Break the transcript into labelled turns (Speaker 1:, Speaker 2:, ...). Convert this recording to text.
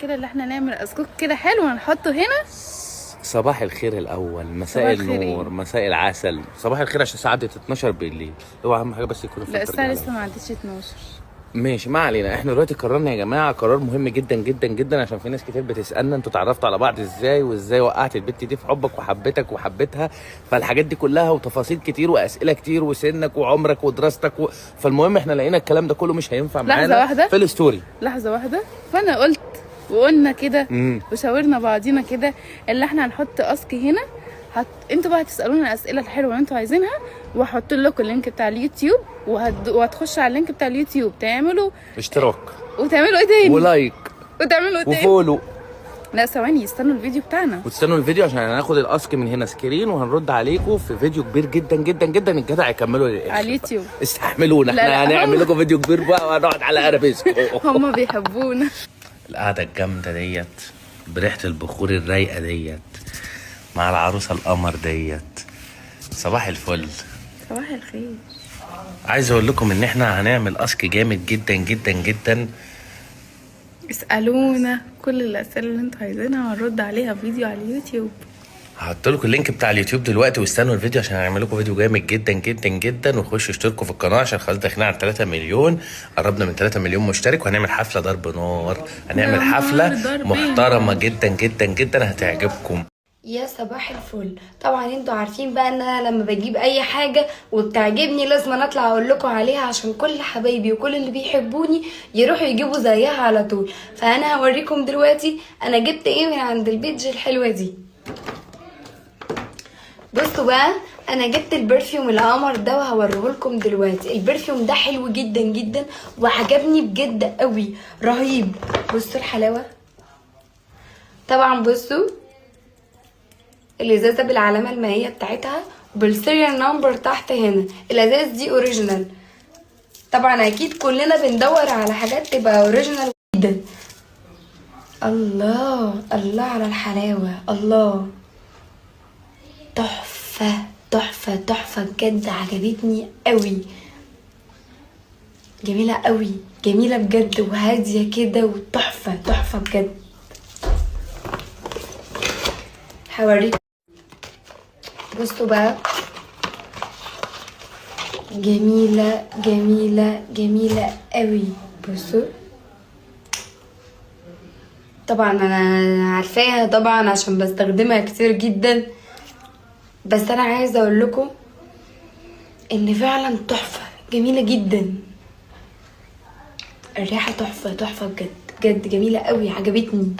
Speaker 1: كده اللي احنا نعمل اسكوك كده حلو ونحطه هنا.
Speaker 2: صباح الخير الاول، مساء النور، مساء العسل، صباح الخير عشان الساعه عدت 12 بالليل. هو اهم حاجه بس يكون
Speaker 1: لا الساعه لسه ما عدتش 12.
Speaker 2: ماشي، ما علينا. احنا دلوقتي قررنا يا جماعه قرار مهم جدا جدا جدا، عشان في ناس كتير بتسالنا انتوا اتعرفتوا على بعض ازاي، وازاي وقعت البت دي في حبك وحبتك وحبتها. فالحاجات دي كلها وتفاصيل كتير واسئله كتير وسنك وعمرك ودراستك فالمهم احنا لقينا الكلام ده كله مش هينفع معانا في الستوري.
Speaker 1: لحظه واحده، فانا قلت وقلنا كده وشاورنا بعضينا كده اللي احنا هنحط اسك هنا. انتوا بقى هتسالونا الاسئله الحلوه اللي انتوا عايزينها، وهحط لكم اللينك بتاع اليوتيوب، وهتخشوا على اللينك بتاع اليوتيوب تعملوا
Speaker 2: اشتراك
Speaker 1: وتعملوا ايه تاني
Speaker 2: ولايك
Speaker 1: وتعملوا ايه تاني
Speaker 2: وفولو.
Speaker 1: لا ثواني، استنوا الفيديو بتاعنا
Speaker 2: وتستنوا الفيديو عشان هناخد الاسك من هنا سكرين وهنرد عليكم في فيديو كبير جدا جدا جدا. الجدع هيكملوا للاخر
Speaker 1: على اليوتيوب.
Speaker 2: استحملونا، احنا هنعمل لكم فيديو كبير بقى وهنقعد على ارابيسكو.
Speaker 1: هم بيحبونا.
Speaker 2: القعده الجامده ديت بريحه البخور الرايقه ديت مع العروسه القمر ديت. صباح الفل،
Speaker 1: صباح الخير.
Speaker 2: عايز اقول لكم ان احنا هنعمل اسك جامد جدا جدا جدا.
Speaker 1: اسالونا كل الاسئله اللي انتوا عايزينها وهنرد عليها فيديو على اليوتيوب.
Speaker 2: هحط لكم اللينك بتاع اليوتيوب دلوقتي، واستنوا الفيديو عشان هنعمل لكم فيديو جامد جدا جدا جدا. وخشوا اشتركوا في القناه عشان خلاص داخلين على 3 مليون، قربنا من 3 مليون مشترك، وهنعمل حفله ضرب نار. هنعمل حفله محترمه جدا جدا جدا هتعجبكم.
Speaker 3: يا صباح الفل. طبعا انتوا عارفين بقى ان انا لما بجيب اي حاجه وبتعجبني لازم أنا اطلع اقول لكم عليها، عشان كل حبايبي وكل اللي بيحبوني يروحوا يجيبوا زيها على طول. فانا هوريكم دلوقتي انا جبت ايه من عند البيج الحلوه دي. بصوا بقى، انا جبت البرفيوم القمر ده وهوريه لكم دلوقتي. البرفيوم ده حلو جدا جدا وعجبني بجد قوي، رهيب. بصوا الحلاوه. طبعا بصوا الازازه بالعلامه المائيه بتاعتها وبالسيريال نمبر تحت هنا. الازاز دي اوريجينال. طبعا اكيد كلنا بندور على حاجات تبقى اوريجينال جدا. الله الله على الحلاوه، الله، تحفه تحفه تحفه بجد، عجبتني قوي، جميله قوي، جميله بجد وهاديه كده وتحفه تحفه بجد. هوريكم. بصوا بقى، جميلة جميلة جميلة قوي. بصوا طبعا انا عارفاها طبعا عشان بستخدمها كتير جدا، بس انا عايزة اقول لكم ان فعلا تحفة، جميلة جدا. الريحة تحفة تحفة بجد بجد، جميلة قوي، عجبتني.